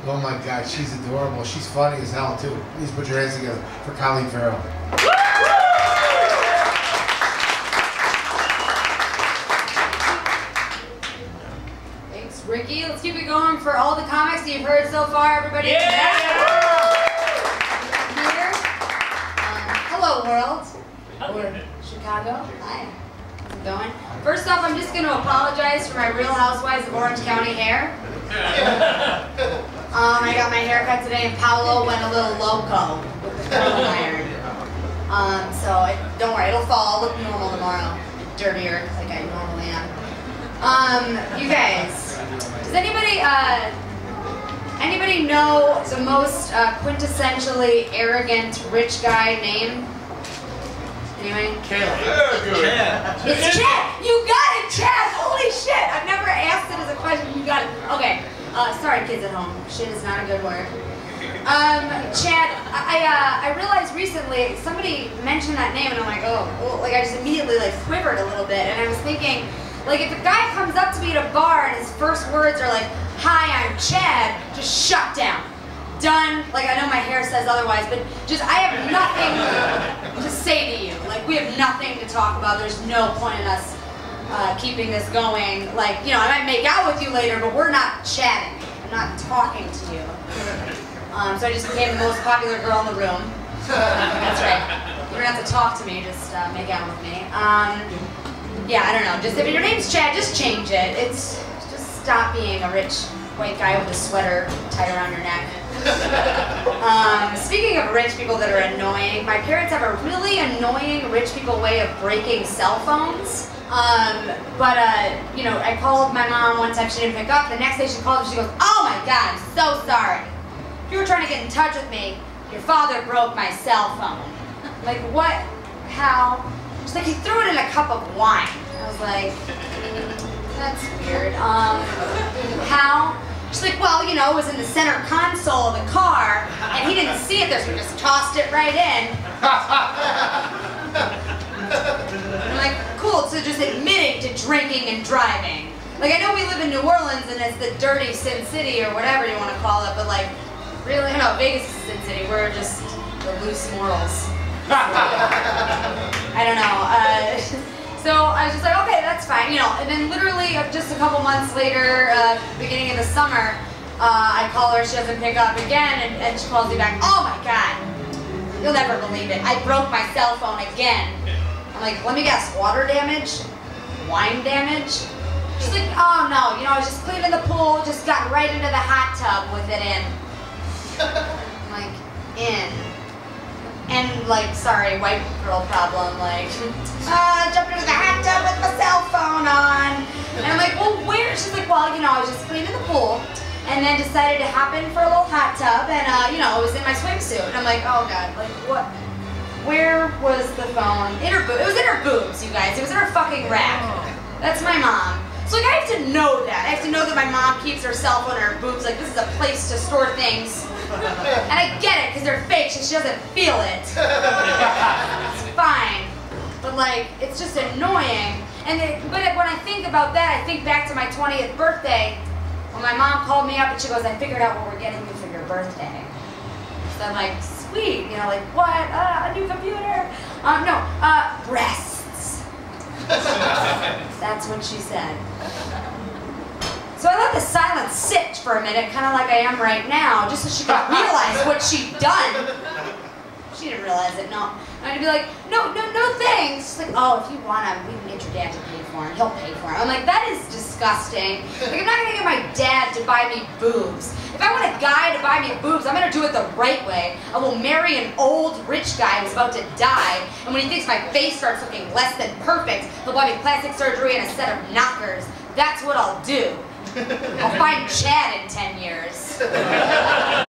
Oh my God, she's adorable. She's funny as hell too. Please put your hands together for Colleen Farrell. Thanks, Ricky. Let's keep it going for all the comics that you've heard so far, everybody. Yeah! Here. Hello, world. Or Chicago. Hi. How's it going? First off, I'm just going to apologize for my Real Housewives of Orange County hair. I got my hair cut today and Paolo went a little loco with the curling iron. Don't worry, it'll fall. I'll look normal tomorrow. Dirtier, like I normally am. You guys, does anybody know the most quintessentially arrogant rich guy name? Anyway? Chad. It's Chad! You got it, Chad! Holy shit! I've never asked it as a question. You got it. Okay. Sorry, kids at home. Shit is not a good word. Chad, I realized recently somebody mentioned that name, and I'm like, oh, well, like I just immediately like quivered a little bit, and I was thinking, like, if a guy comes up to me at a bar and his first words are like, "Hi, I'm Chad," just shut down. Done. Like, I know my hair says otherwise, but just I have nothing to say to you. Like, we have nothing to talk about. There's no point in us keeping this going. Like, you know, I might make out with you later, but we're not chatting. I'm not talking to you. So I just became the most popular girl in the room. That's right. You don't have to talk to me, just make out with me. Yeah, I don't know. Just if your name's Chad, just change it. It's just stop being a rich white guy with a sweater tied around your neck. Speaking of rich people that are annoying, my parents have a really annoying rich people way of breaking cell phones. You know, I called my mom one time, she didn't pick up. The next day she called and she goes, "Oh my God, I'm so sorry. If you were trying to get in touch with me, your father broke my cell phone." Like, what? How? She's like, "He threw it in a cup of wine." I was like, that's weird. How? She's like, "Well, you know, it was in the center console of the car, and he didn't see it there, so we just tossed it right in." I'm like, cool, so just admitting to drinking and driving. Like, I know we live in New Orleans and it's the dirty Sin City or whatever you want to call it, but like, really, no, Vegas is Sin City. We're just the loose morals. I don't know. So I was just like, okay, that's fine, you know. And then literally just a couple months later, beginning of the summer, I call her, she doesn't pick up again, and she calls me back. "Oh my God, you'll never believe it. I broke my cell phone again." I'm like, "Let me guess, water damage? Wine damage?" She's like, "Oh no, you know, I was just cleaning the pool, just got right into the hot tub with it in." I'm like, in? And like, sorry, white girl problem, like, jumped into the hot tub with my cell phone on. And I'm like, "Well, where?" She's like, "Well, you know, I was just cleaning the pool and then decided to hop in for a little hot tub and, you know, it was in my swimsuit." And I'm like, oh God, like, what? Where was the phone? In her boobs. It was in her boobs, you guys. It was in her fucking rack. That's my mom. So like, I have to know that. I have to know that my mom keeps her cell phone in her boobs. Like, this is a place to store things. And I get it, because they're fake, so she doesn't feel it. It's fine. But like, it's just annoying. But when I think about that, I think back to my 20th birthday, when my mom called me up and she goes, "I figured out what we're getting you for your birthday." So I'm like, sweet, you know, like, what? A new computer? Breasts. That's what she said. So I let the silence sit for a minute, kind of like I am right now, just so she could realize what she'd done. She didn't realize it, no. And I'd be like, no thanks. She's like, "Oh, if you want to, we can get your dad to pay for him. He'll pay for him." I'm like, that is disgusting. Like, I'm not going to get my dad to buy me boobs. If I want a guy to buy me boobs, I'm going to do it the right way. I will marry an old, rich guy who's about to die, and when he thinks my face starts looking less than perfect, he'll buy me plastic surgery and a set of knockers. That's what I'll do. I'll find Chad in 10 years.